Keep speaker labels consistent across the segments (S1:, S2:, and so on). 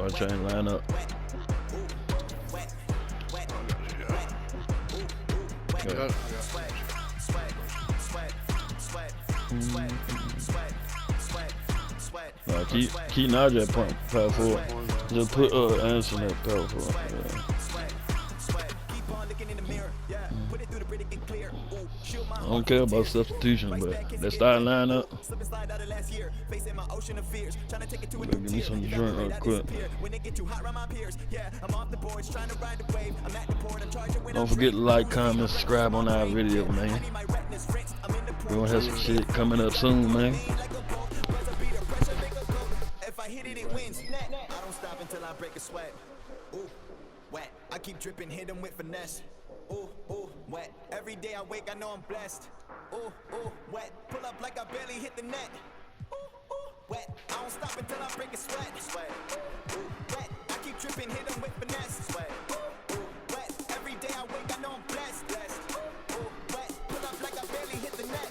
S1: before I change lineup.
S2: Yeah.
S1: Nah, keep Najee at power forward. Just put Anderson at power forward. Yeah. I don't care about substitution, but that starting lineup. Better give me some drink real quick. Don't forget to like, comment, subscribe on our video, man. We're gonna have some shit coming up soon, man.
S3: If I hit it, it wins. I don't stop until I break a sweat. Ooh, wet. I keep dripping, hit them with finesse. Ooh, ooh, wet. Every day I wake, I know I'm blessed. Ooh, ooh, wet. Pull up like I barely hit the net. Ooh, ooh, wet. I don't stop until I break a sweat. Sweat. Ooh, wet. I keep dripping, hit them with finesse. Sweat. Ooh, wet. Every day I wake, I know I'm blessed. Ooh, ooh, wet. Pull up like I barely hit the net.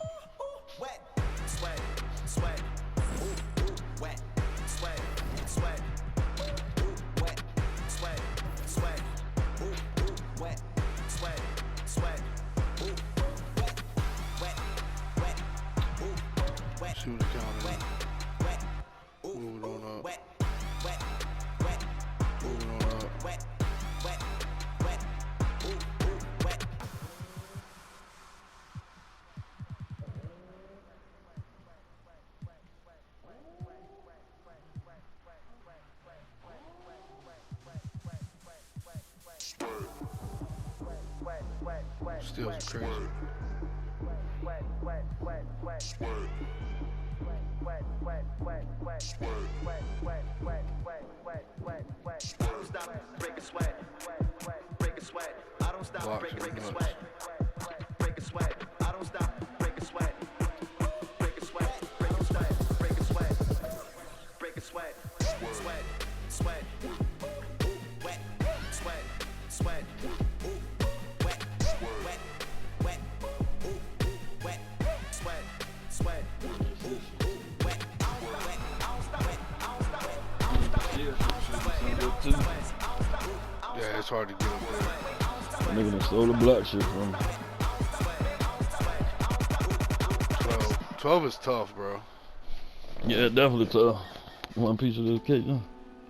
S3: Ooh, ooh, wet. Sweat, sweat. Ooh, ooh, wet. Sweat, sweat. Ooh, wet. Sweat, sweat. Ooh, ooh, wet. Sweat, sweat. Ooh, wet, wet, wet. Ooh, wet.
S2: See what the count is.
S3: Wet, wet. Ooh,
S2: Moving on up.
S3: wet, wet, wet.
S2: Moving on up.
S3: Wet, wet, wet. Ooh, ooh, wet.
S2: Still crazy.
S3: I don't stop, break a sweat, break a sweat. I don't stop, break a sweat, break a sweat. I don't stop, break a sweat, break a sweat, break a sweat, break a sweat, break a sweat, sweat, sweat, ooh, wet, sweat, sweat, ooh, wet, wet, wet, ooh, wet, sweat, sweat, ooh, wet, I don't stop it, I don't stop it, I don't stop it, I don't stop it.
S2: Yeah, it's hard to get up there.
S1: Nigga done stole the block shit from me.
S2: 12 is tough, bro.
S1: Yeah, definitely tough. One piece of this cake, huh?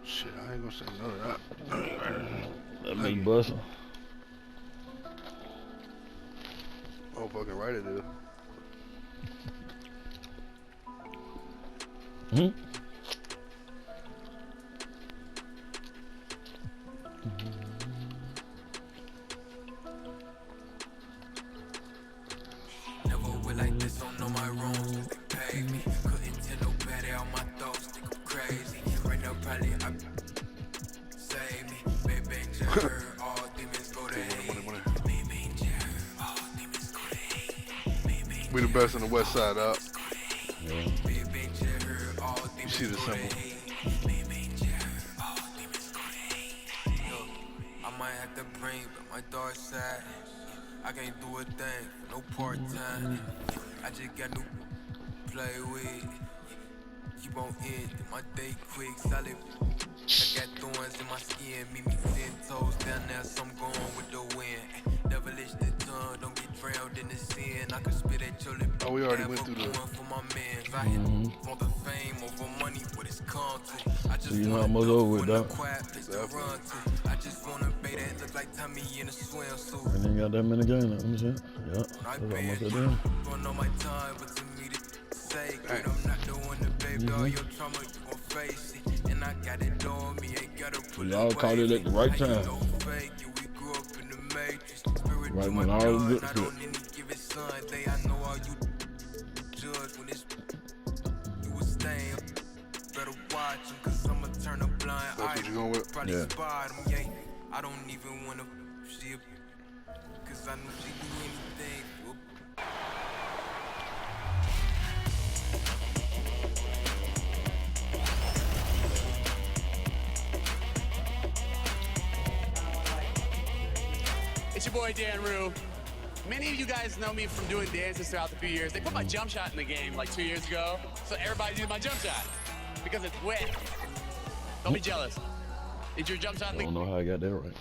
S2: Shit, I ain't gonna say none of that.
S1: That me bustin'.
S2: Oh, fucking right it is.
S4: Never went like this, don't know my wrongs, cause they paid me. Couldn't tell nobody all my thoughts, think I'm crazy. Right now, probably I save me. Baby, just heard all demons go to hate. Baby, just heard all demons go to hate.
S2: We the best in the West Side up.
S4: Baby, just heard all
S2: You
S4: demons
S2: see the
S4: go to
S2: symbol.
S4: hate. Baby, just heard all demons go to hate. Yo, I might have to bring back my dark side. I can't do a thing, no part-time. I just got new play with. Keep on in, my day quick, solid. I got thorns in my skin, meet me 10 toes down there, so I'm going with the wind. Devilish the tongue, don't get drowned in the sin. I can spit at your lip.
S2: Oh, we already went through the.
S4: For my mans, I want the fame over money, what it's come to. I just
S1: You know
S4: wanna
S1: I'm over with
S4: know
S1: that.
S4: quiet place to run to. I just wanna be that look like Tommy in a swimsuit.
S1: And ain't got that many games. Let me see. Yeah, that's almost at them.
S4: Don't know my time, but to me to say, good, I'm not doing the baby. All your trauma, you gon' face it. And I got it on me, ain't gotta pull
S1: Y'all caught it at the right time.
S4: fake it. We grew up in the matrix. Spirit
S1: Right
S4: to
S1: when
S4: my
S1: all
S4: blood,
S1: good
S4: not
S1: shit.
S4: on any given Sunday. I know all you judge when it's you a stain. Better watch him, cause I'ma turn a blind
S2: That's
S4: eye.
S2: what you going with?
S4: Probably
S1: Yeah.
S4: spot him, yeah. I don't even wanna see it, cause I know she do anything. Whoop.
S5: It's your boy Dan Rue. Many of you guys know me from doing dances throughout the few years. They put my jump shot in the game like 2 years ago, so everybody did my jump shot because it's wet. Don't be jealous. Did your jump shot?
S1: I don't know how I got that right.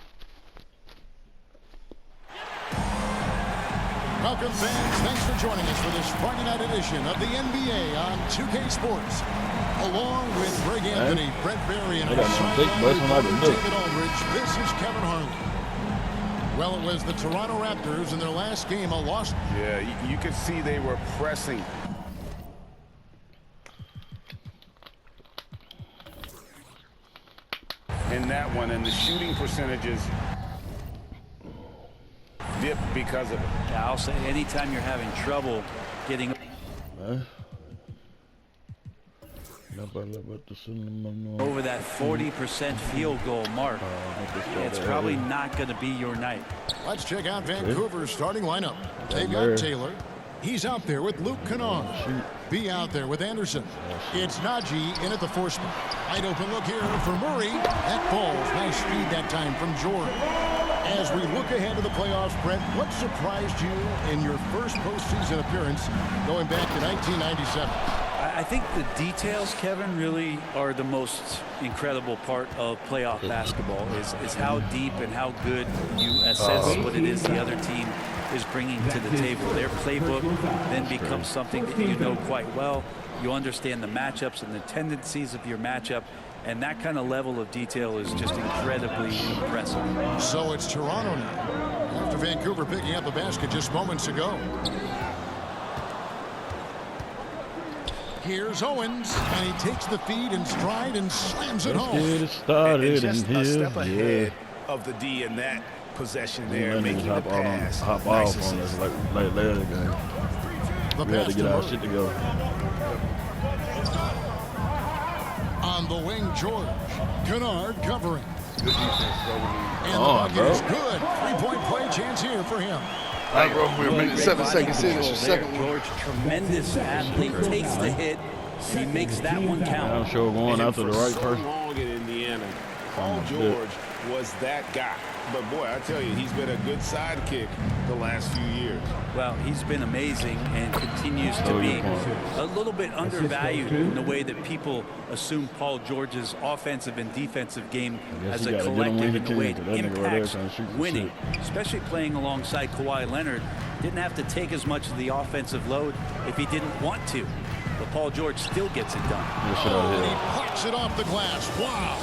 S6: Welcome, fans. Thanks for joining us for this Friday night edition of the NBA on 2K Sports. Along with Greg Anthony, Brent Barry, and our David Aldridge, this is Kevin Harlan. Well, it was the Toronto Raptors in their last game, a loss.
S2: Yeah, you could see they were pressing. In that one, and the shooting percentages dip because of it.
S7: Yeah, I'll say anytime you're having trouble getting over that 40% field goal mark, it's probably not going to be your night.
S6: Let's check out Vancouver's starting lineup. They've got Taylor. He's out there with Luke Kennard. B out there with Anderson. It's Najee in at the 4 spot. Wide open look here for Murray. That falls. Nice speed that time from Jordan. As we look ahead to the playoffs, Brent, what surprised you in your first postseason appearance going back to 1997?
S7: I think the details, Kevin, really are the most incredible part of playoff basketball is how deep and how good you assess what it is the other team is bringing to the table. Their playbook then becomes something that you know quite well. You understand the matchups and the tendencies of your matchup, and that kind of level of detail is just incredibly impressive.
S6: So it's Toronto now, after Vancouver picking up a basket just moments ago. Here's Owens, and he takes the feed in stride and slams it home.
S1: Get it started
S2: and just
S1: in
S2: a
S1: here.
S2: step ahead of the D in that possession there, making the pass.
S1: Hop
S2: Nice
S1: off on
S2: assist.
S1: us like last game. We had to get our shit together.
S6: On the wing, George. Kennard covering.
S2: Good defense,
S6: And the bucket is good. 3-point play chance here for him.
S2: we're making 7 seconds in. It's your second one.
S7: George, tremendous athlete, takes the hit. He makes that one count.
S1: I'm sure going after the right
S2: So
S1: person.
S2: long in Indiana, Paul George was that guy. But boy, I tell you, he's been a good sidekick the last few years.
S7: Well, he's been amazing and continues to be a little bit undervalued in the way that people assume Paul George's offensive and defensive game as a collective in the way it impacts winning, especially playing alongside Kawhi Leonard. Didn't have to take as much of the offensive load if he didn't want to. But Paul George still gets it done.
S6: And he pucks it off the glass. Wow.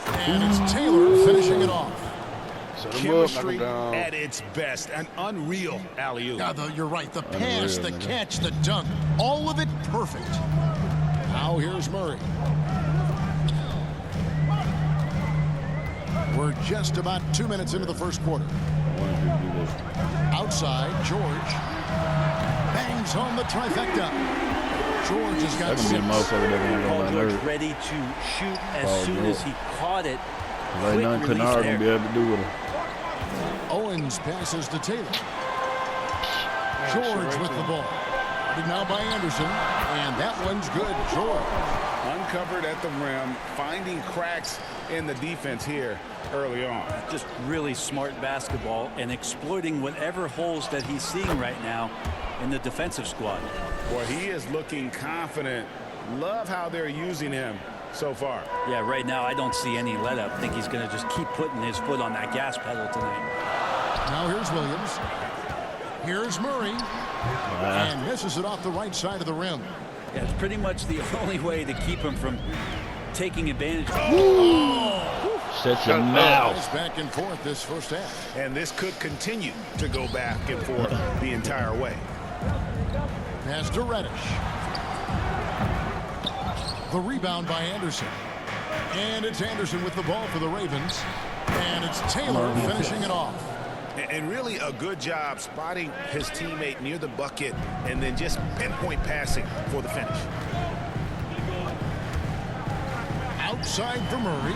S6: And it's Taylor finishing it off.
S2: Chemistry at its best. An unreal alley-oop.
S6: Yeah, you're right. The pass, the catch, the dunk. All of it perfect. Now here's Murray. We're just about 2 minutes into the first quarter. Outside, George bangs home the trifecta. George has got 6.
S7: Paul George ready to shoot as soon as he caught it.
S1: Right now, Kennard gonna be able to do with it.
S6: Owens passes to Taylor. George with the ball. Guarded now by Anderson, and that one's good. George
S2: uncovered at the rim, finding cracks in the defense here early on.
S7: Just really smart basketball and exploiting whatever holes that he's seeing right now in the defensive squad.
S2: Boy, he is looking confident. Love how they're using him so far.
S7: Yeah, right now I don't see any let up. I think he's going to just keep putting his foot on that gas pedal tonight.
S6: Now here's Williams. Here's Murray. And misses it off the right side of the rim.
S7: Yeah, it's pretty much the only way to keep him from taking advantage.
S1: Shut your mouth.
S6: Back and forth this first half.
S2: And this could continue to go back and forth the entire way.
S6: Pass to Reddish. The rebound by Anderson. And it's Anderson with the ball for the Ravens. And it's Taylor finishing it off.
S2: And really a good job spotting his teammate near the bucket and then just pinpoint passing for the finish.
S6: Outside for Murray.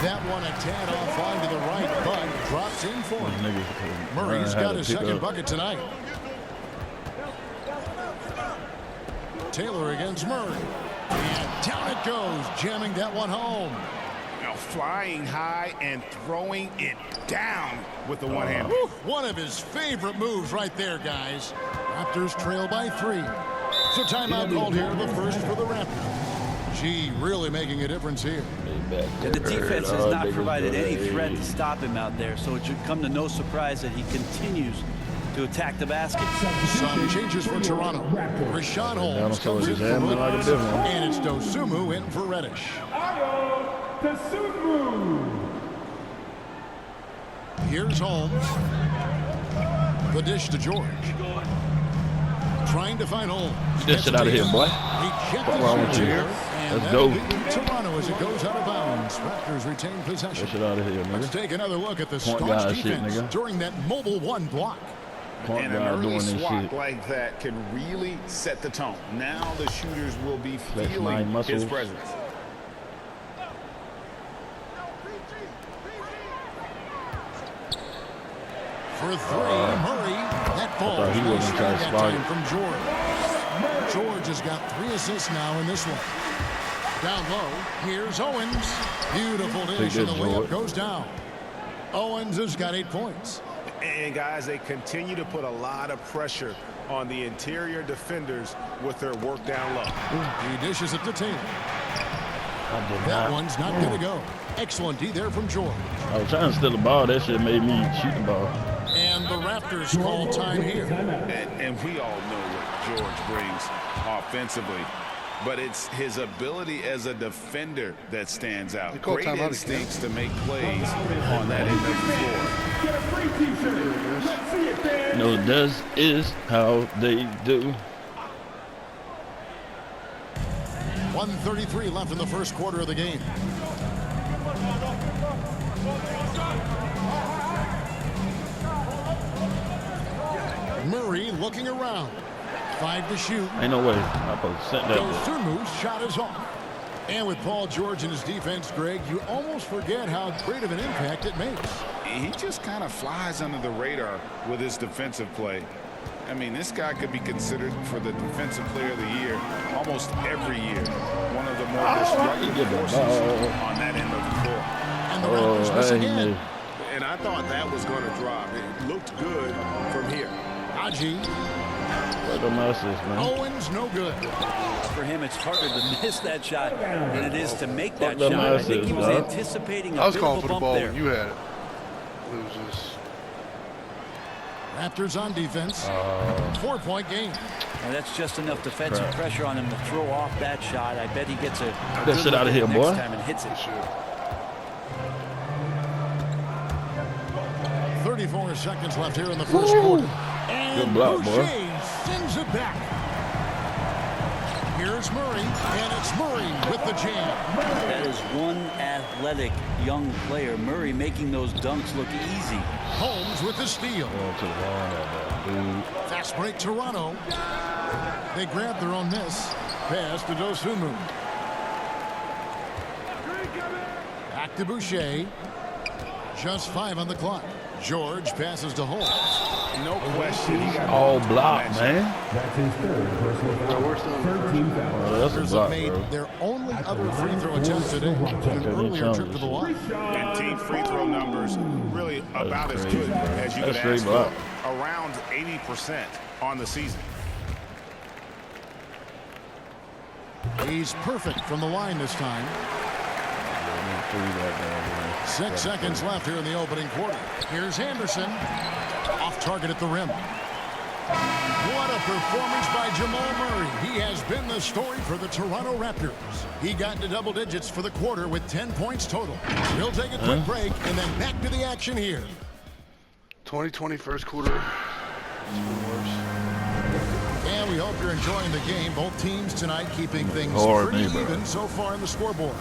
S6: That one a tad off line to the right, but drops in for him. Murray's got his second bucket tonight. Taylor against Murray. And down it goes, jamming that one home.
S2: Now flying high and throwing it down with the one hand.
S6: One of his favorite moves right there, guys. Raptors trail by 3. So timeout called here, the first for the Raptors. Gee, really making a difference here.
S7: And the defense has not provided any threat to stop him out there, so it should come to no surprise that he continues to attack the basket.
S6: Some changes for Toronto. Rashawn Holmes comes in for Rogers, and it's Dosunmu in for Reddish. Here's Holmes. The dish to George. Trying to find Holmes.
S1: Get that shit out of here, boy.
S6: What's
S1: wrong with you? Let's go.
S6: Toronto as it goes out of bounds. Raptors retain possession.
S1: Get shit out of here, nigga.
S6: Let's take another look at the
S1: Point
S6: staunch
S1: guard
S6: defense
S1: shit, nigga.
S6: during that mobile one block.
S1: Point
S2: And an
S1: guard
S2: early
S1: doing this
S2: swat
S1: shit.
S2: like that can really set the tone. Now the shooters will be
S1: Flex my
S2: feeling his
S1: muscles.
S2: presence.
S6: For three, Murray. That falls.
S1: thought he was
S6: Nice
S1: gonna try to
S6: that
S1: slide
S6: time
S1: it.
S6: from George. George has got 3 assists now in this one. Down low, here's Owens. Beautiful dish, and the layup
S1: George.
S6: goes down. Owens has got 8 points.
S2: And guys, they continue to put a lot of pressure on the interior defenders with their work down low.
S6: He dishes it to Taylor. That one's not going to go. Excellent D there from George.
S1: I was trying to steal the ball. That shit made me shoot the ball.
S6: And the Raptors call time here.
S2: And we all know what George brings offensively, but it's his ability as a defender that stands out. Great instincts to make plays on that end of the floor.
S1: No, this is how they do.
S6: 1:33 left in the first quarter of the game. Murray looking around. 5 to shoot.
S1: Ain't no way. I'm supposed to set that.
S6: Dosunmu's shot is off. And with Paul George and his defense, Greg, you almost forget how great of an impact it makes.
S2: He just kind of flies under the radar with his defensive play. I mean, this guy could be considered for the Defensive Player of the Year almost every year. One of the more disruptive forces on that end of the floor.
S6: And the Raptors miss again.
S2: And I thought that was going to drop. It looked good from here.
S6: Haji.
S1: Man.
S6: Owens, no good.
S7: For him, it's harder to miss that shot than it is to make that
S1: Fuck them
S7: shot. I think he was
S1: asses,
S7: anticipating
S8: I
S7: a
S8: was
S7: bit
S8: calling
S7: of
S8: for
S7: a
S8: the
S7: bump
S8: ball
S7: there.
S8: when you had it. Loses.
S6: Raptors on defense. 4-point game.
S7: And that's just enough defensive pressure on him to throw off that shot. I bet he gets a
S1: Get
S7: good
S1: shit
S7: look
S1: out of
S7: at it
S1: here,
S7: next
S1: boy.
S7: time and hits it.
S6: 34 seconds left here in the first quarter. And
S1: Good block, boy.
S6: Boucher sends it back. Here's Murray, and it's Murray with the jam.
S7: That is one athletic young player. Murray making those dunks look easy.
S6: Holmes with the steal.
S1: Going to the wall, dude.
S6: Fast break Toronto. They grab their own miss. Pass to Dosunmu. Back to Boucher. Just 5 on the clock. George passes to Holmes.
S2: No question. He got
S1: All block, man.
S9: That's his third personal foul. 13 fouls.
S1: That's a
S6: Raptors
S1: block,
S6: have made
S1: bro.
S6: their only other free throw attempt today. An earlier trip to the line.
S2: And team free throw numbers really about as
S1: crazy,
S2: good
S1: bro.
S2: as you
S1: That's
S2: could ask
S1: straight block.
S2: for. Around 80% on the season.
S6: He's perfect from the line this time. 6 seconds left here in the opening quarter. Here's Anderson. Off target at the rim. What a performance by Jamal Murray. He has been the story for the Toronto Raptors. He got into double digits for the quarter with 10 points total. We'll take a quick break and then back to the action here.
S8: 2020 first quarter.
S6: And we hope you're enjoying the game. Both teams tonight keeping things
S1: Hard,
S6: pretty
S1: neighbor.
S6: even so far in the scoreboard.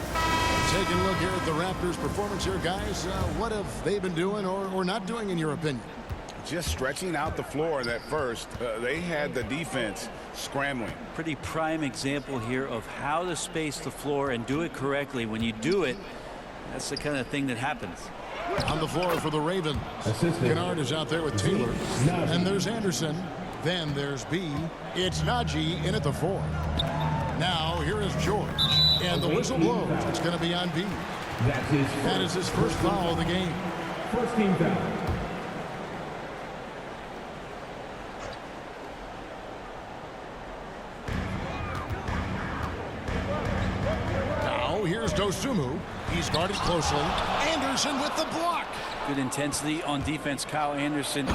S6: Taking a look here at the Raptors' performance here, guys. What have they been doing or not doing in your opinion?
S2: Just stretching out the floor at first. They had the defense scrambling.
S7: Pretty prime example here of how to space the floor and do it correctly. When you do it, that's the kind of thing that happens.
S6: On the floor for the Ravens. Kennard is out there with Taylor. And there's Anderson. Then there's B. It's Najee in at the 4. Now here is George. And the whistle blows. It's going to be on B. That is his first foul of the game.
S9: First team foul.
S6: Dosunmu. He's guarded closely. Anderson with the block.
S7: Good intensity on defense, Kyle Anderson.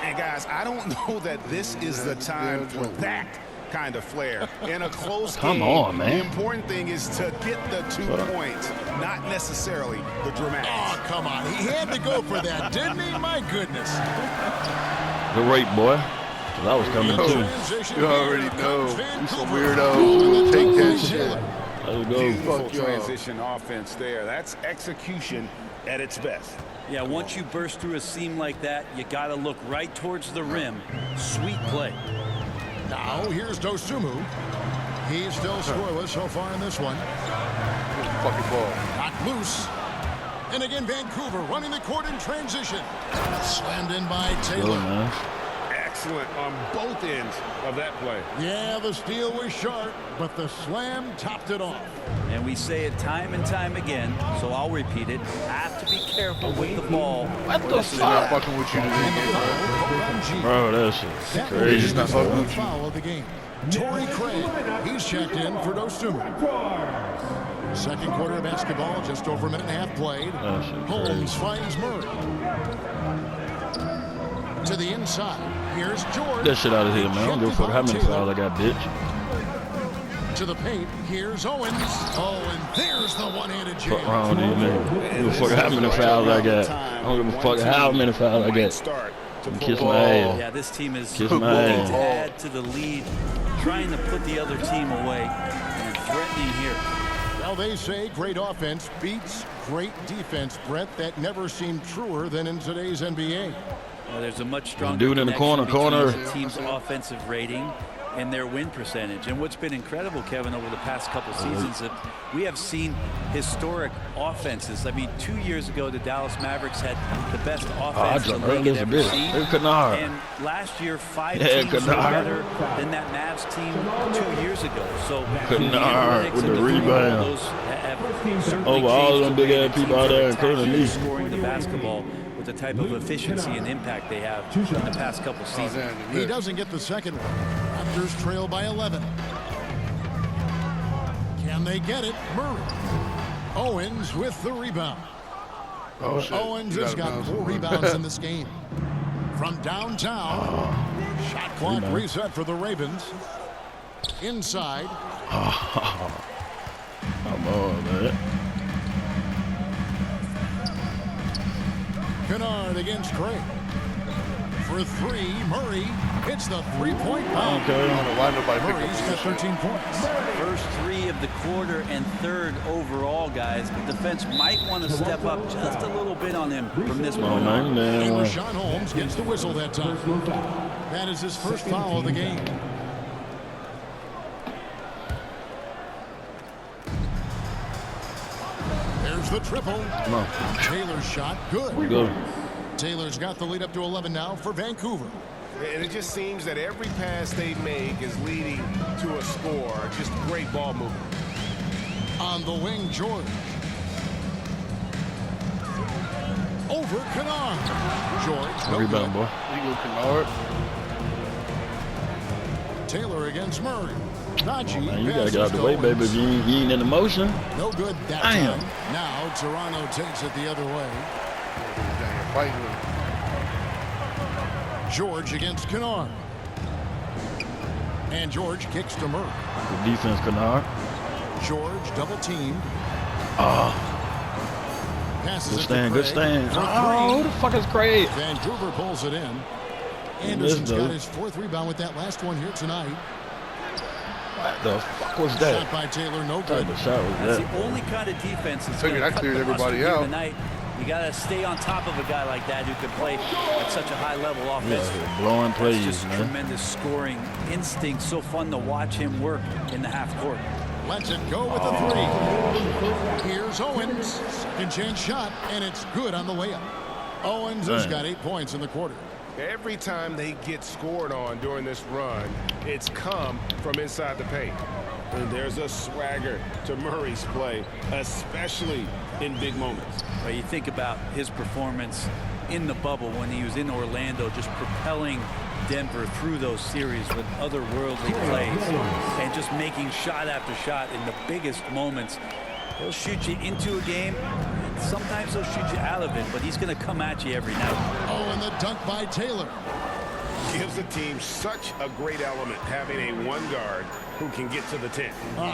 S2: And guys, I don't know that this is the time for that kind of flair in a close game.
S1: Come on, man.
S2: The important thing is to get the 2 points, not necessarily the dramatics.
S6: Oh, come on. He had to go for that, didn't he? My goodness.
S1: Good rate, boy. 'Cause I was coming too.
S8: You already know. You some weirdo. Take that shit.
S1: Let's go.
S2: Beautiful transition offense there. That's execution at its best.
S7: Yeah, once you burst through a seam like that, you got to look right towards the rim. Sweet play.
S6: Now, here's Dosunmu. He's still scoreless so far in this one.
S8: Fucking ball.
S6: Got loose. And again, Vancouver running the court in transition. Slammed in by Taylor.
S1: Man.
S2: Excellent on both ends of that play.
S6: Yeah, the steal was sharp, but the slam topped it off.
S7: And we say it time and time again, so I'll repeat it. Have to be careful with the ball.
S1: What the
S8: Not
S1: fuck?
S8: fucking with you today,
S1: Bro, that shit's
S6: That
S1: crazy.
S6: was the
S8: not fucking
S6: fourth
S8: with you.
S6: foul of the game. Torrey Craig. He's checked in for Dosunmu. Second quarter of basketball, just over a minute and a half played.
S1: That shit
S6: Holmes finds Murray. To the inside. Here's George.
S1: That shit out of here, man. I don't give a fuck how many fouls I got, bitch.
S6: To the paint. Here's Owens. Oh, and there's the one-handed jam.
S1: Fuck wrong with these niggas. I don't give a fuck how many fouls I got. I don't give a fuck how many fouls I got. Kiss my ass.
S7: Yeah, this team is
S1: Kiss
S7: looking
S1: my ass.
S7: to add to the lead, trying to put the other team away, and threatening here.
S6: Well, they say great offense beats great defense, Brett. That never seemed truer than in today's NBA.
S7: Well, there's a much stronger
S1: Dude in the
S7: connection
S1: corner.
S7: between the team's offensive rating and their win percentage. And what's been incredible, Kevin, over the past couple seasons, that we have seen historic offenses. I mean, 2 years ago, the Dallas Mavericks had the best offense the league had ever seen. And last year, 5 teams were better than that Mavs team 2 years ago. So
S1: Kennard with the rebound. Over all them big ass people out there, including me.
S7: Scoring the basketball with the type of efficiency and impact they have in the past couple seasons.
S6: He doesn't get the second one. Raptors trail by 11. Can they get it? Murray. Owens with the rebound.
S8: Oh, shit.
S6: Owens has got 4 rebounds in this game. From downtown, shot clock reset for the Ravens. Inside.
S1: Come on, man.
S6: Kennard against Craig. For 3, Murray hits the three-point bomb.
S1: Okay.
S8: Why nobody pick
S6: Murray's got
S8: up
S6: 13 points.
S7: First 3 of the quarter and 3rd overall, guys. The defense might want to step up just a little bit on him from this
S1: Come on,
S7: moment.
S1: man.
S6: And
S1: Man.
S6: Rashawn Holmes gets the whistle that time. That is his first foul of the game. There's the triple.
S1: Come on.
S6: Taylor's shot, good.
S1: Go.
S6: Taylor's got the lead up to 11 now for Vancouver.
S2: And it just seems that every pass they make is leading to a score. Just great ball movement.
S6: On the wing, George. Over Kennard. George, no
S1: Rebound,
S6: good.
S1: boy.
S8: Eagle Kennard.
S6: Taylor against Murray. Najee
S1: Man, you gotta
S6: passes
S1: get out the
S6: to
S1: way,
S6: Owens.
S1: baby. If you ain't in the motion.
S6: No good that
S1: Damn.
S6: time. Now Toronto takes it the other way.
S8: Damn, fighting with him.
S6: George against Kennard. And George kicks to Murray.
S1: Good defense, Kennard.
S6: George double teamed. Passes
S1: Good
S6: it
S1: stand,
S6: to
S1: good
S6: Craig
S1: stand.
S6: for
S1: Oh, who
S6: 3.
S1: the fuck is Craig?
S6: Vancouver pulls it in. Anderson's
S1: dude.
S6: got his 4th rebound with that last one here tonight.
S1: What the fuck was
S6: Shot
S1: that?
S6: by Taylor, no
S1: What
S6: good.
S1: type of shot was
S7: That's
S1: that?
S7: the only kind of defense that's
S8: Figured
S7: going
S8: I
S7: to cut
S8: cleared
S7: the
S8: everybody
S7: mustard here
S8: out.
S7: tonight. You got to stay on top of a guy like that who can play at such a high level offense.
S1: Yeah, blowing plays,
S7: That's just
S1: man.
S7: tremendous scoring instinct. So fun to watch him work in the half court.
S6: Lets it go with the 3. Here's Owens. Second chance shot, and it's good on the way up. Owens has got 8 points in the quarter.
S2: Every time they get scored on during this run, it's come from inside the paint. And there's a swagger to Murray's play, especially in big moments.
S7: But you think about his performance in the bubble when he was in Orlando, just propelling Denver through those series with otherworldly plays and just making shot after shot in the biggest moments. He'll shoot you into a game, and sometimes he'll shoot you out of it, but he's going to come at you every night.
S6: Oh, and the dunk by Taylor.
S10: Gives the team such a great element having a one guard who can get to the 10.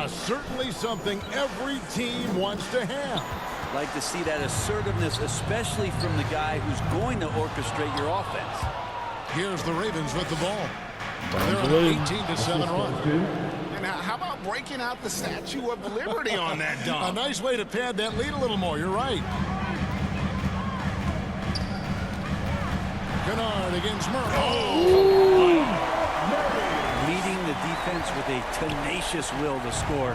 S6: Certainly something every team wants to have.
S7: Like to see that assertiveness, especially from the guy who's going to orchestrate your offense.
S6: Here's the Ravens with the ball. They're on an 18-7 run.
S10: And how about breaking out the Statue of Liberty on that dunk?
S6: A nice way to pad that lead a little more. You're right. Kennard against Murray.
S7: Leading the defense with a tenacious will to score.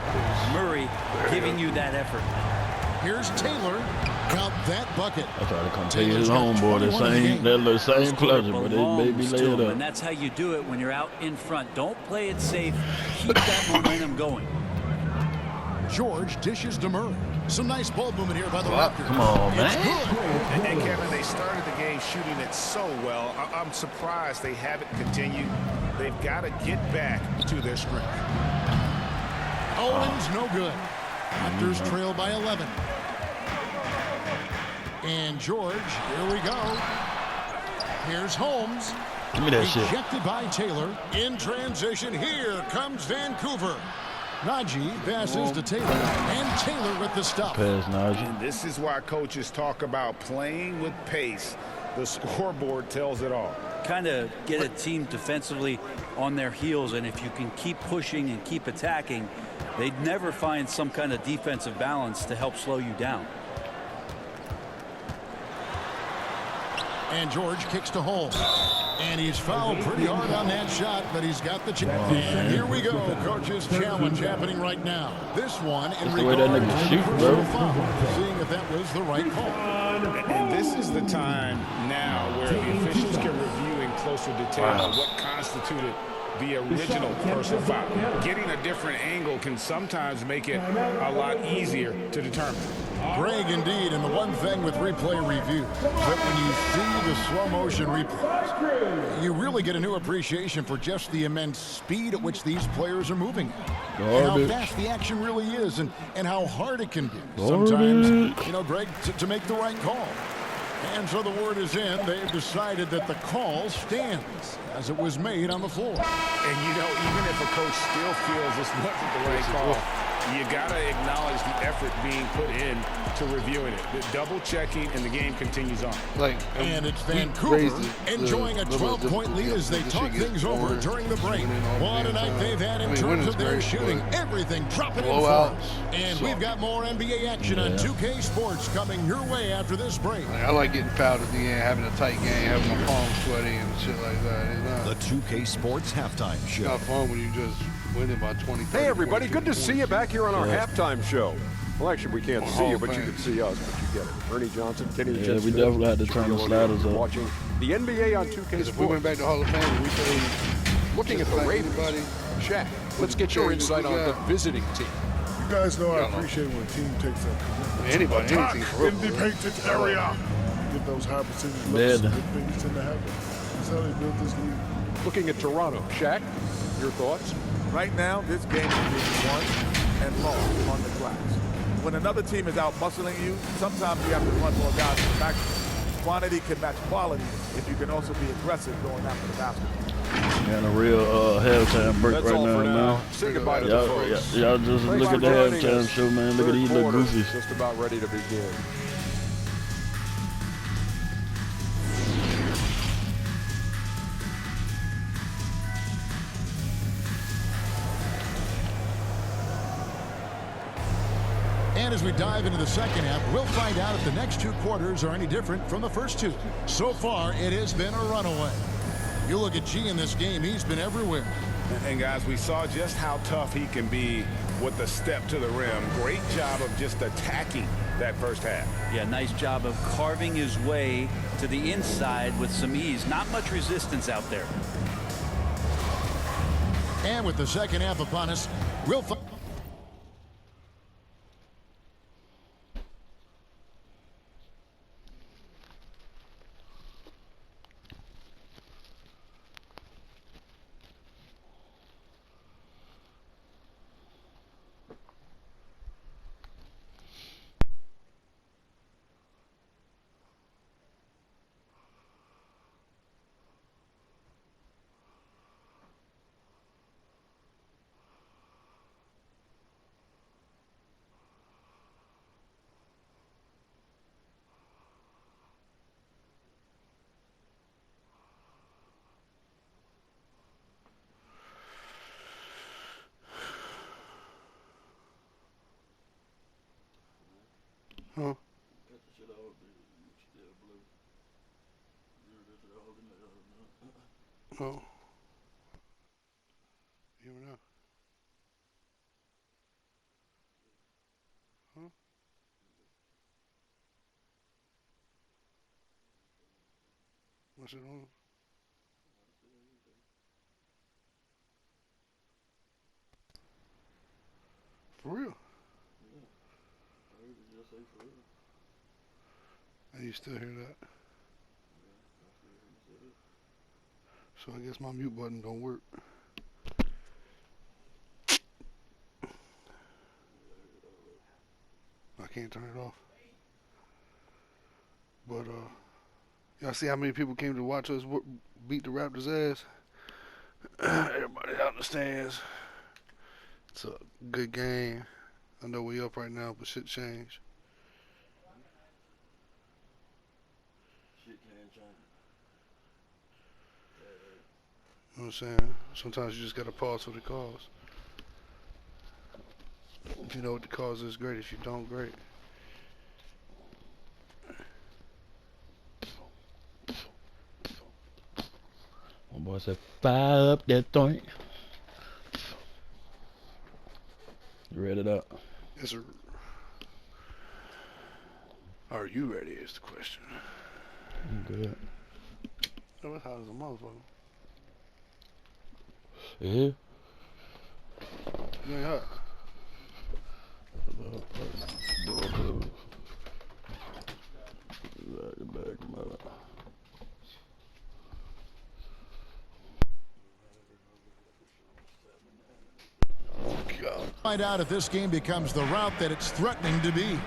S7: Murray giving you that effort.
S6: Here's Taylor. Count that bucket.
S1: I try to come tell his homeboy the same pleasure, but they made me lay it up.
S7: And that's how you do it when you're out in front. Don't play it safe. Keep that momentum going.
S6: George dishes to Murray. Some nice ball movement here by the Raptors.
S1: Come on, man.
S10: And Kevin, they started the game shooting it so well. I'm surprised they haven't continued. They've got to get back to their strength.
S6: Owens, no good. Raptors trail by 11. And George, here we go. Here's Holmes.
S1: Give me that shit.
S6: Rejected by Taylor. In transition, here comes Vancouver. Najee passes to Taylor, and Taylor with the stop.
S1: Pass, Najee.
S10: And this is why coaches talk about playing with pace. The scoreboard tells it all.
S7: Kind of get a team defensively on their heels, and if you can keep pushing and keep attacking, they'd never find some kind of defensive balance to help slow you down.
S6: And George kicks to Holmes. And he's fouled pretty hard on that shot, but he's got the chance. And here we go. Coach's challenge happening right now. This one in regard to the personal foul. Seeing if that was the right call.
S10: And this is the time now where the officials can review in closer detail what constituted the original personal foul. Getting a different angle can sometimes make it a lot easier to determine.
S6: Greg, indeed, and the one thing with replay review, that when you see the slow motion replays, you really get a new appreciation for just the immense speed at which these players are moving. And how fast the action really is, and how hard it can be. Sometimes, you know, Greg, to make the right call. And so the word is in. They've decided that the call stands as it was made on the floor.
S10: And, you know, even if a coach still feels this wasn't the right call, you got to acknowledge the effort being put in to reviewing it. The double checking, and the game continues on.
S6: And it's Vancouver enjoying a 12-point lead as they talk things over during the break. What a night they've had in terms of their shooting. Everything dropping in for us. And we've got more NBA action on 2K Sports coming your way after this break.
S8: I like getting fouled at the end, having a tight game, having my palms sweaty and shit like that.
S11: The 2K Sports halftime show.
S8: It's not fun when you just winning by 20.
S12: Hey, everybody. Good to see you back here on our halftime show. Well, actually, we can't see you, but you can see us. But you get it. Ernie Johnson, Kenny
S1: Yeah, we definitely had to turn the sliders up.
S12: Watching the NBA on 2K Sports.
S8: If we went back to Hall of Fame, we played.
S12: Looking at the Ravens. Shaq, let's get your insight on the visiting team.
S13: You guys know I appreciate when a team takes a
S8: anybody,
S13: attack in the painted area. Get those high percentage looks. Good things tend to happen. That's how they built this league.
S12: Looking at Toronto, Shaq, your thoughts?
S14: Right now, this game is being won and lost on the glass. When another team is out muscling you, sometimes you have to run more guys in the back. Quantity can match quality if you can also be aggressive going after the basketball.
S1: And a real halftime break right now, man.
S12: Say goodbye to the folks.
S1: Y'all just look at the halftime show, man. Look at these little goofies.
S12: Just about ready to begin.
S6: And as we dive into the second half, we'll find out if the next two quarters are any different from the first two. So far, it has been a runaway. You look at G in this game, he's been everywhere.
S10: And guys, we saw just how tough he can be with the step to the rim. Great job of just attacking that first half.
S7: Yeah, nice job of carving his way to the inside with some ease. Not much resistance out there.
S6: And with the second half upon us, we'll find
S8: Huh? Oh. You know. Huh? What's it on? For real? And you still hear that? So I guess my mute button don't work. I can't turn it off. But y'all see how many people came to watch us beat the Raptors' ass? Everybody out in the stands. It's a good game. I know we up right now, but shit changed. You know what I'm saying? Sometimes you just gotta pause for the cause. If you know what the cause is, great. If you don't, great.
S1: My boy said, fire up that joint. You read it up?
S8: Yes, sir. Are you ready is the question.
S1: I'm good.
S8: Oh, it's hot as a motherfucker.
S1: Yeah.
S8: You ain't hot.
S6: Find out if this game becomes the route that it's threatening to be.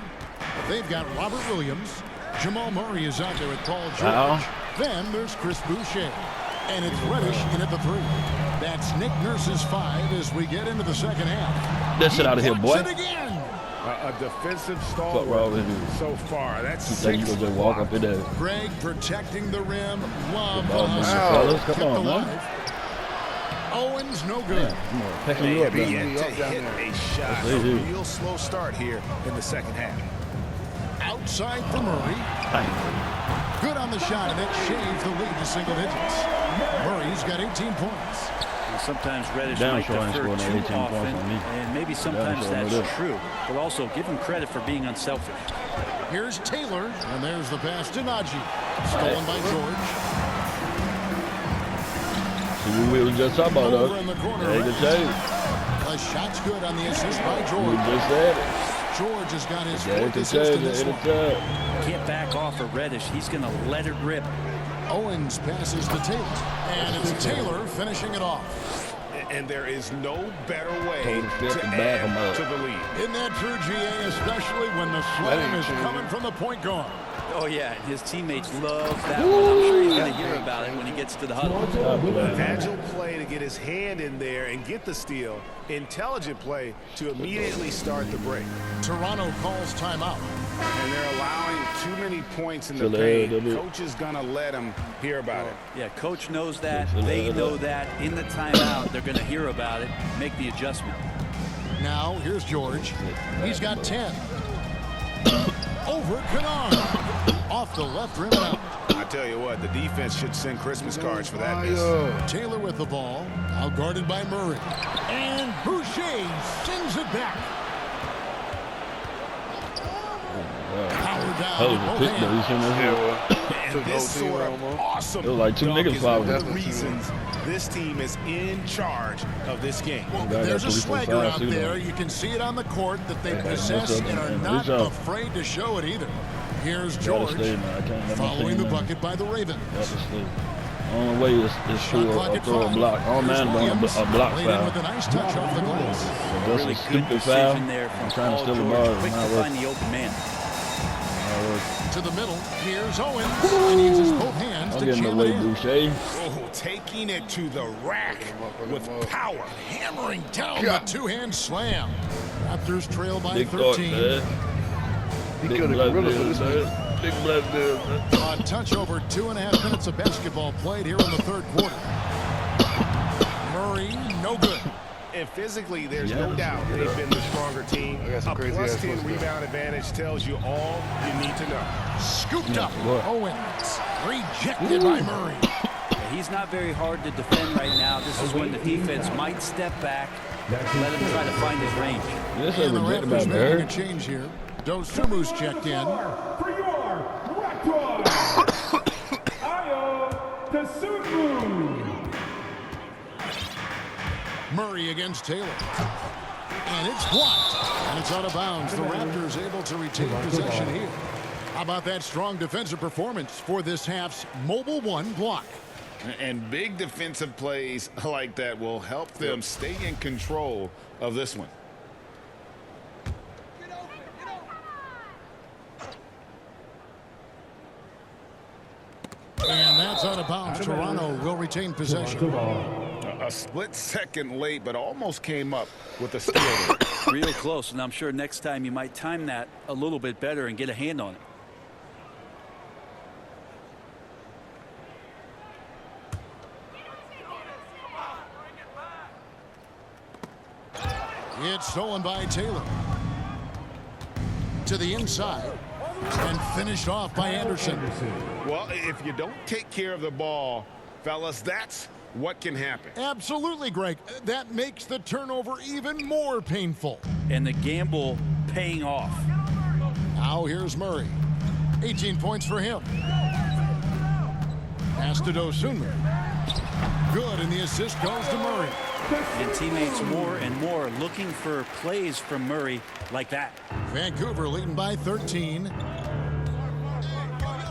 S6: They've got Robert Williams. Jamal Murray is out there with Paul George. Then there's Chris Boucher. And it's Reddish in at the 3. That's Nick Nurse's 5 as we get into the second half.
S1: That shit out of here, boy.
S6: It again.
S10: A defensive stalwart so far. That's 6
S1: you just walk up in there.
S6: Greg protecting the rim. Love the
S1: hustle. Come on, man.
S6: Owens no good.
S1: Come on, picking you up, man.
S2: To hit a shot. A real slow start here in the second half.
S6: Outside for Murray. Good on the shot, and that shaves the lead to single digits. Murray's got 18 points.
S7: And sometimes Reddish might defer too often, and maybe sometimes that's true. But also give him credit for being unselfish.
S6: Here's Taylor, and there's the pass to Najee. Stolen by George.
S1: See, we were just talking about
S6: over in the corner. The shot's good on the assist by George.
S1: We just said it.
S6: George has got his 4th assist in this one.
S7: Can't back off of Reddish. He's going to let it rip.
S6: Owens passes to Taylor, and it's Taylor finishing it off.
S10: And there is no better way to add to the lead.
S6: Isn't that true, GA, especially when the slam is coming from the point guard?
S7: Oh, yeah, his teammates love that one. I'm sure he's going to hear about it when he gets to the huddle.
S2: Agile play to get his hand in there and get the steal. Intelligent play to immediately start the break.
S6: Toronto calls timeout.
S10: And they're allowing too many points in the paint. Coach is going to let them hear about it.
S7: Yeah, coach knows that. They know that. In the timeout, they're going to hear about it, make the adjustment.
S6: Now, here's George. He's got 10. Over Kennard. Off the left rim out.
S2: I tell you what, the defense should send Christmas cards for that miss.
S6: Taylor with the ball. Out guarded by Murray. And Boucher sends it back. Power down.
S2: And this sort of awesome
S1: like two niggas
S2: is one of the reasons this team is in charge of this game.
S6: Well, there's a swagger out there. You can see it on the court that they possess and are not afraid to show it either. Here's George following the bucket by the Ravens.
S1: The only way is throw a block. All man on a block foul.
S6: With a nice touch off the glass.
S1: That's a stupid foul. I'm trying to steal the ball.
S7: Quick to find the open man.
S6: To the middle, here's Owens, and he uses both hands to jam it in.
S1: Boucher.
S10: Oh, taking it to the rack with power.
S6: Hammering down the two-hand slam. Raptors trail by 13.
S1: Big blood deal, man. Big blood deal, man.
S6: A touch over 2.5 minutes of basketball played here in the third quarter. Murray, no good.
S10: And physically, there's no doubt they've been the stronger team. A +10 rebound advantage tells you all you need to know.
S6: Scooped up. Owens rejected by Murray.
S7: He's not very hard to defend right now. This is when the defense might step back, let him try to find his range.
S6: And the Raptors making a change here. Dosumu's checked in.
S9: For your Raptors, Dosunmu.
S6: Murray against Taylor. And it's blocked. And it's out of bounds. The Raptors able to retain possession here. How about that strong defensive performance for this half's mobile one block?
S2: And big defensive plays like that will help them stay in control of this one.
S6: And that's out of bounds. Toronto will retain possession.
S2: A split second late, but almost came up with a steal.
S7: Real close, and I'm sure next time you might time that a little bit better and get a hand on it.
S6: It's stolen by Taylor. To the inside. And finished off by Anderson.
S2: Well, if you don't take care of the ball, fellas, that's what can happen.
S6: Absolutely, Greg. That makes the turnover even more painful.
S7: And the gamble paying off.
S6: Now here's Murray. 18 points for him. Pass to Dosunmu. Good, and the assist goes to Murray.
S7: And teammates more and more looking for plays from Murray like that.
S6: Vancouver leading by 13.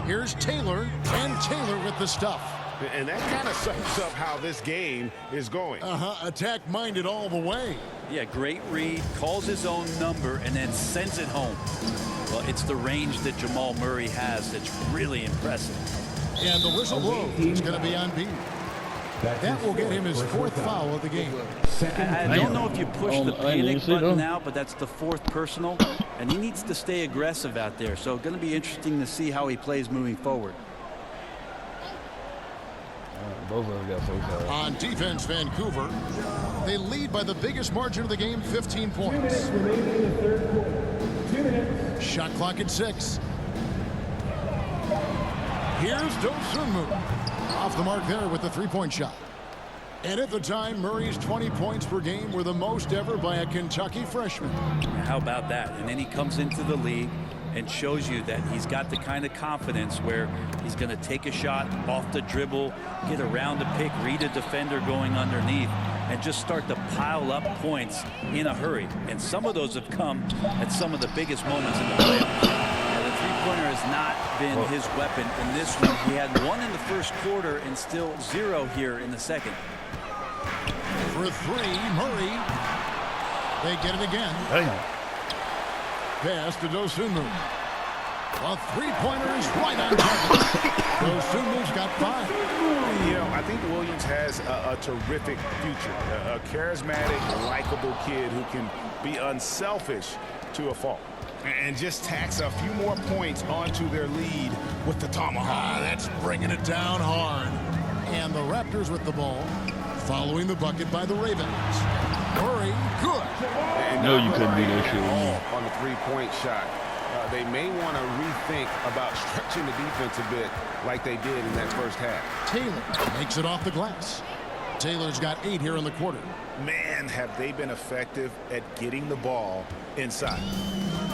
S6: Here's Taylor, and Taylor with the stuff.
S2: And that kind of sums up how this game is going.
S6: Attack-minded all the way.
S7: Yeah, great read, calls his own number, and then sends it home. Well, it's the range that Jamal Murray has that's really impressive.
S6: And the whistle blows. It's going to be on beat. That will get him his fourth foul of the game.
S7: I don't know if you push the panic button now, but that's the fourth personal, and he needs to stay aggressive out there. So going to be interesting to see how he plays moving forward.
S1: Both of them got 4 fouls.
S6: On defense, Vancouver, they lead by the biggest margin of the game, 15 points.
S9: 2 minutes remaining in the third quarter. 2 minutes.
S6: Shot clock at 6. Here's Dosunmu. Off the mark there with the three-point shot. And at the time, Murray's 20 points per game were the most ever by a Kentucky freshman.
S7: How about that? And then he comes into the league and shows you that he's got the kind of confidence where he's going to take a shot off the dribble, get around the pick, read a defender going underneath, and just start to pile up points in a hurry. And some of those have come at some of the biggest moments in the playoffs. The three-pointer has not been his weapon in this one. He had 1 in the first quarter and still 0 here in the second.
S6: For 3, Murray. They get it again. Pass to Dosunmu. A three-pointer is right on target. Dosumu's got 5.
S2: You know, I think Williams has a terrific future. A charismatic, likable kid who can be unselfish to a fault. And just tacks a few more points onto their lead with the tomahawk.
S6: That's bringing it down hard. And the Raptors with the ball, following the bucket by the Ravens. Murray, good.
S1: No, you couldn't do that shit
S2: on the three-point shot. They may want to rethink about stretching the defense a bit like they did in that first half.
S6: Taylor makes it off the glass. Taylor's got 8 here in the quarter.
S2: Man, have they been effective at getting the ball inside.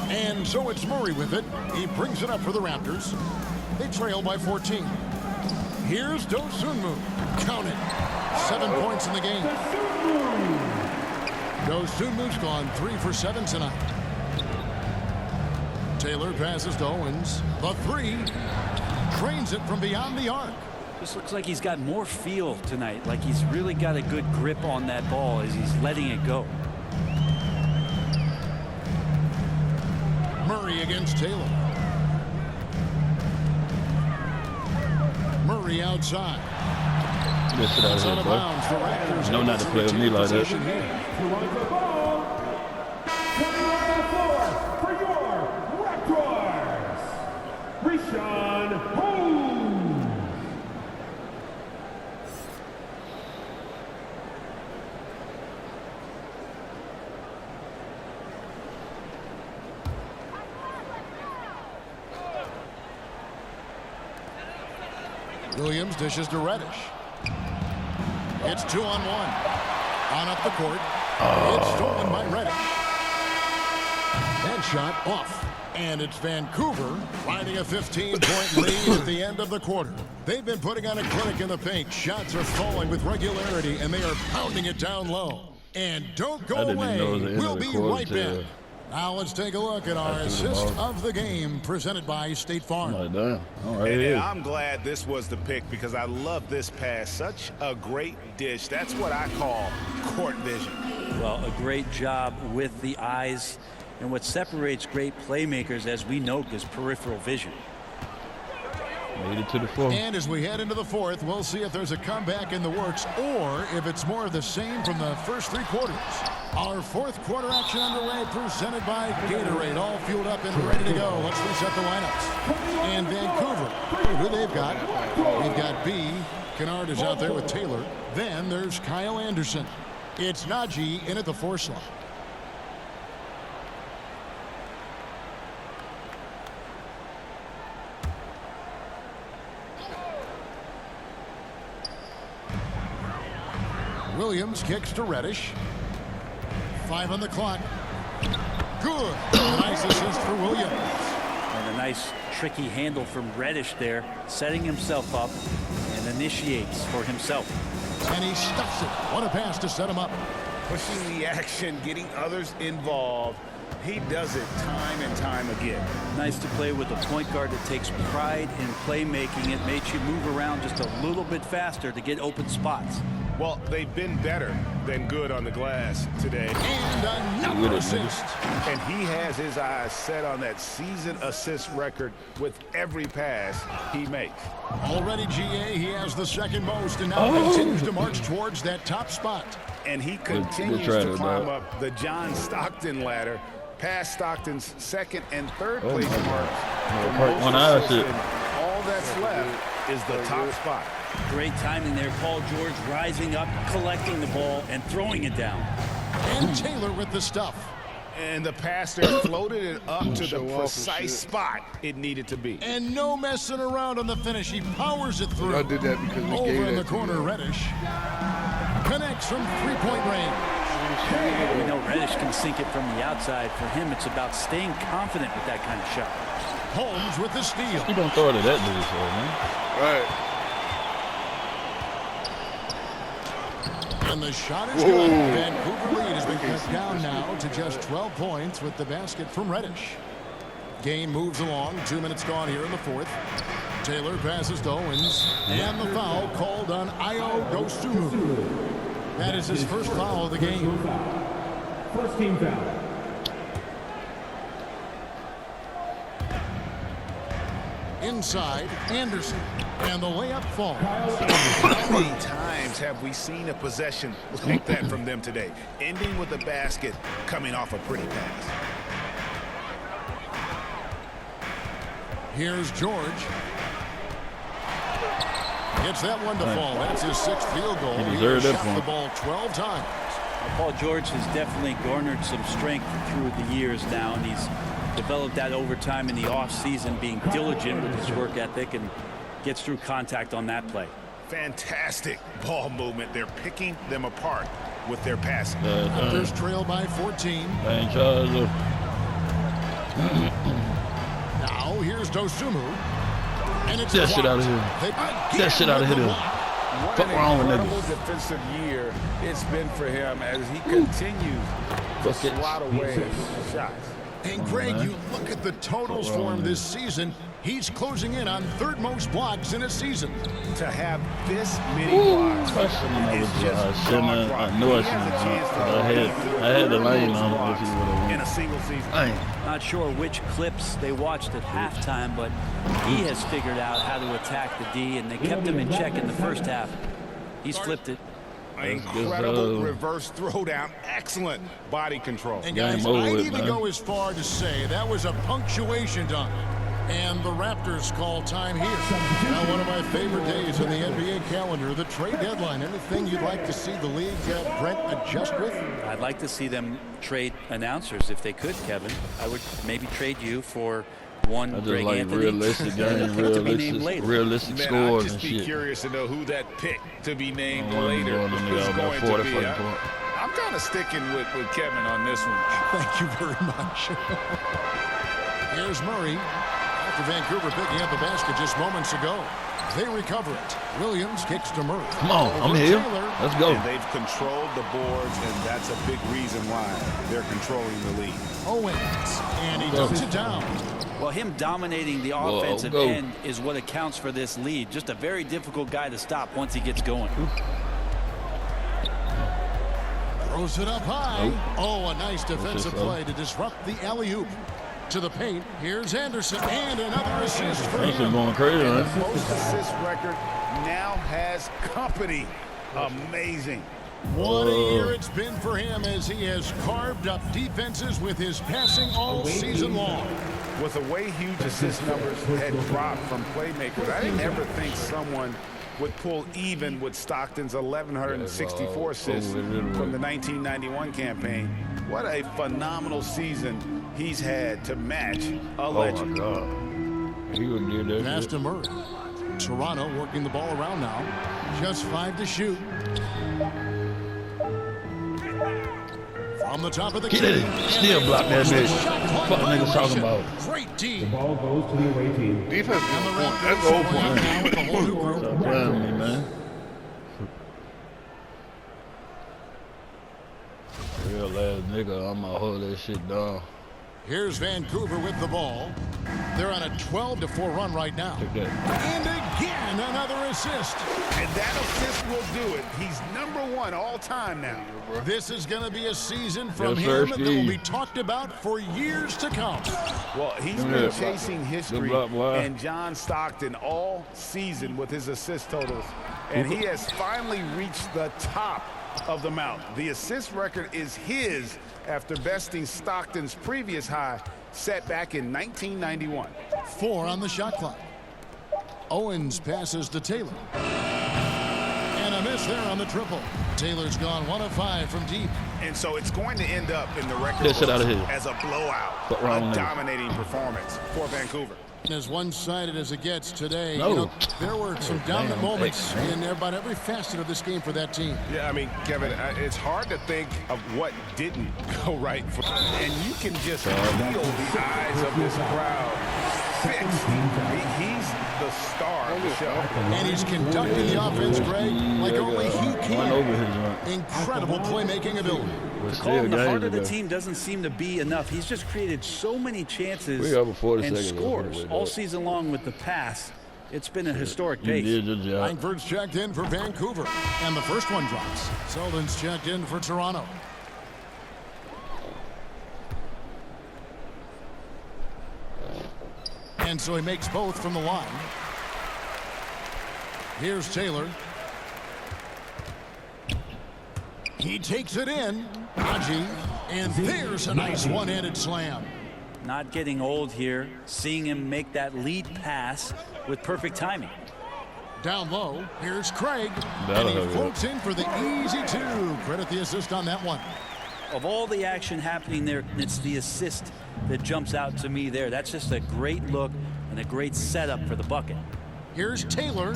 S6: And so it's Murray with it. He brings it up for the Raptors. They trail by 14. Here's Dosunmu. Count it. 7 points in the game. Dosunmu's gone 3 for 7 tonight. Taylor passes to Owens. The 3. Drains it from beyond the arc.
S7: This looks like he's got more feel tonight. Like he's really got a good grip on that ball as he's letting it go.
S6: Murray against Taylor. Murray outside.
S1: Get shit out of here, bro. No, not to play with me like that.
S6: Williams dishes to Reddish. It's 2-on-1. On up the court. It's stolen by Reddish. That shot off. And it's Vancouver riding a 15-point lead at the end of the quarter. They've been putting on a clinic in the paint. Shots are falling with regularity, and they are pounding it down low. And don't go away. We'll be right back. Now let's take a look at our assist of the game presented by State Farm.
S2: And I'm glad this was the pick because I love this pass. Such a great dish. That's what I call court vision.
S7: Well, a great job with the eyes. And what separates great playmakers, as we know, is peripheral vision.
S1: Made it to the fourth.
S6: And as we head into the fourth, we'll see if there's a comeback in the works or if it's more of the same from the first 3 quarters. Our fourth quarter action underway, presented by Gatorade. All fueled up and ready to go. Let's reset the lineups. And Vancouver, who they've got? They've got B. Kennard is out there with Taylor. Then there's Kyle Anderson. It's Najee in at the 4 slot. Williams kicks to Reddish. 5 on the clock. Good. Nice assist for Williams.
S7: And a nice tricky handle from Reddish there, setting himself up and initiates for himself.
S6: And he stuffs it. What a pass to set him up.
S2: Pushing the action, getting others involved. He does it time and time again.
S7: Nice to play with a point guard that takes pride in playmaking. It makes you move around just a little bit faster to get open spots.
S2: Well, they've been better than good on the glass today.
S6: And another assist.
S2: And he has his eyes set on that season assist record with every pass he makes.
S6: Already, GA, he has the second most and now continues to march towards that top spot.
S2: And he continues to climb up the John Stockton ladder, past Stockton's second and third place marks. All that's left is the top spot.
S7: Great timing there. Paul George rising up, collecting the ball, and throwing it down.
S6: And Taylor with the stuff.
S2: And the passer floated it up to the precise spot it needed to be.
S6: And no messing around on the finish. He powers it through.
S8: I did that because we
S6: over
S8: gave
S6: in
S8: that
S6: the corner, Reddish connects from 3-point range.
S7: We know Reddish can sink it from the outside. For him, it's about staying confident with that kind of shot.
S6: Holmes with the steal.
S1: He don't throw it at that dude, man.
S8: Right.
S6: And the shot is good. Vancouver lead has been cut down now to just 12 points with the basket from Reddish. Game moves along. 2 minutes gone here in the fourth. Taylor passes to Owens. And the foul called on Ayo Dosunmu. That is his first foul of the game.
S9: First team foul.
S6: Inside, Anderson. And the layup falls.
S2: How many times have we seen a possession like that from them today? Ending with a basket, coming off a pretty pass.
S6: Here's George. Gets that one to fall. That's his 6th field goal.
S1: He deserved that
S6: shot the ball 12 times.
S7: Paul George has definitely garnered some strength through the years now, and he's developed that over time in the offseason, being diligent with his work ethic and gets through contact on that play.
S2: Fantastic ball movement. They're picking them apart with their passing.
S6: Raptors trail by 14. Now here's Dosunmu. And it's
S1: that shit out of here. That shit out of here. What's wrong with niggas?
S10: Defensive year it's been for him as he continues to swat away shots.
S6: And Greg, you look at the totals for him this season. He's closing in on 3rd most blocks in a season.
S2: To have this many blocks is just
S1: I knew I should have. I had the lane on
S2: in a single season.
S7: Not sure which clips they watched at halftime, but he has figured out how to attack the D, and they kept him in check in the first half. He's flipped it.
S2: Incredible reverse throwdown. Excellent body control.
S6: And guys, I'd even go as far to say that was a punctuation dunk. And the Raptors call time here. Now, one of my favorite days in the NBA calendar, the trade deadline. Anything you'd like to see the league, Brent, adjust with?
S7: I'd like to see them trade announcers if they could, Kevin. I would maybe trade you for one
S1: I just
S7: Greg
S1: like
S7: Anthony.
S1: realistic game,
S7: To be named later.
S1: realistic
S2: Man,
S1: scores
S2: I'd
S1: and
S2: just be
S1: shit.
S2: curious to know who that pick to be named
S1: I want him
S2: later
S1: going in there
S2: is
S1: about
S2: going
S1: 40
S2: to be.
S1: fucking points.
S2: I'm kind of sticking with Kevin on this one.
S6: Thank you very much. Here's Murray. After Vancouver picking up the basket just moments ago. They recover it. Williams kicks to Murray.
S1: Come on, I'm here. Let's go.
S2: And they've controlled the boards, and that's a big reason why they're controlling the lead.
S6: Owens, and he ducks it down.
S7: Well, him dominating the offensive end is what accounts for this lead. Just a very difficult guy to stop once he gets going.
S6: Throws it up high. Oh, a nice defensive play to disrupt the alley-oop. To the paint, here's Anderson, and another assist for him.
S1: Going crazy,
S2: And
S1: right?
S2: the most assist record now has company. Amazing.
S6: What a year it's been for him as he has carved up defenses with his passing all season long.
S2: With the way huge assist numbers had dropped from playmakers, I didn't ever think someone would pull even with Stockton's 1,164 assists from the 1991 campaign. What a phenomenal season he's had to match a legend.
S1: Oh, my God. He wouldn't do that.
S6: Pass to Murray. Toronto working the ball around now. Just 5 to shoot. From the top of the key.
S1: Still block that bitch. Fuck niggas talking about.
S6: Great D.
S9: The ball goes to the away team.
S8: Defense. That's the whole point.
S1: Stop playing with me, man. Real ass nigga, I'm gonna hold that shit down.
S6: Here's Vancouver with the ball. They're on a 12-4 run right now. And again, another assist.
S2: And that assist will do it. He's #1 all time now.
S6: This is going to be a season from
S1: Yes,
S6: him
S1: sir,
S6: that will be talked about for years to come.
S2: Well, he's been chasing history and John Stockton all season with his assist totals. And he has finally reached the top of the mountain. The assist record is his after besting Stockton's previous high set back in 1991.
S6: 4 on the shot clock. Owens passes to Taylor. And a miss there on the triple. Taylor's gone 1 of 5 from deep.
S2: And so it's going to end up in the record
S1: Get shit out of here.
S2: as a blowout,
S1: Fuck wrong
S2: a
S1: with
S2: dominating performance for Vancouver.
S6: As one-sided as it gets today,
S1: No.
S6: you know, there were some dominant moments in about every facet of this game for that team.
S10: Yeah, I mean, Kevin, it's hard to think of what didn't go right for
S2: And you can just feel the eyes of this crowd fixed. He's the star of the show.
S6: And he's conducting the offense, Greg, like only he can. Incredible playmaking ability.
S7: To call him the heart of the team doesn't seem to be enough. He's just created so many chances and scores all season long with the pass. It's been a historic pace.
S6: Langford's checked in for Vancouver, and the first one drops. Selden's checked in for Toronto. And so he makes both from the line. Here's Taylor. He takes it in. Haji. And there's a nice one-handed slam.
S7: Not getting old here. Seeing him make that lead pass with perfect timing.
S6: Down low, here's Craig. And he floats in for the easy 2. Credit the assist on that one.
S7: Of all the action happening there, it's the assist that jumps out to me there. That's just a great look and a great setup for the bucket.
S6: Here's Taylor.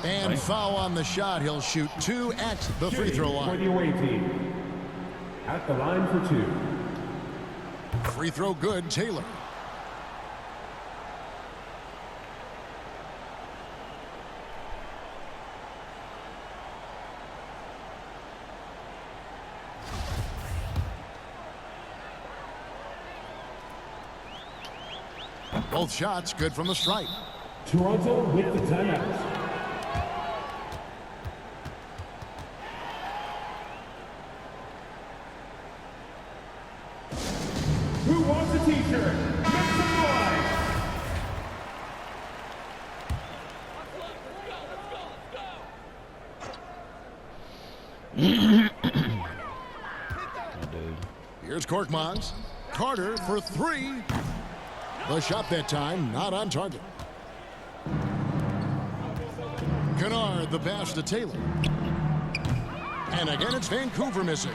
S6: And foul on the shot. He'll shoot 2 at the free throw line.
S9: For the away team. At the line for 2.
S6: Free throw good, Taylor. Both shots good from the stripe.
S9: Toronto with the timeout. Who wants a t-shirt? Make some noise!
S6: Here's Korkmaz. Carter for 3. The shot that time not on target. Kennard the pass to Taylor. And again it's Vancouver missing.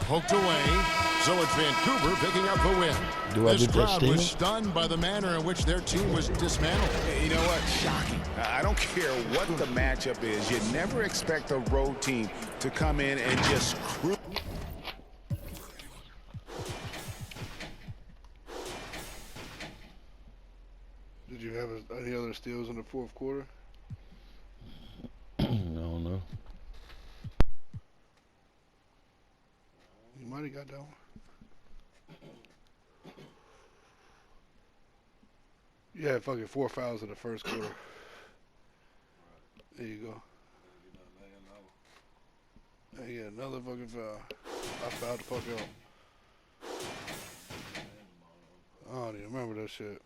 S6: Poked away. So it's Vancouver picking up the win. This crowd was stunned by the manner in which their team was dismantled.
S2: You know what? Shocking. I don't care what the matchup is. You never expect a road team to come in and just cruise.
S8: Did you have any other steals in the fourth quarter?
S1: I don't know.
S8: You might have got that one. You had fucking 4 fouls in the first quarter. There you go. Hey, yeah, another fucking foul. I fouled the fuck out. I don't even remember that shit.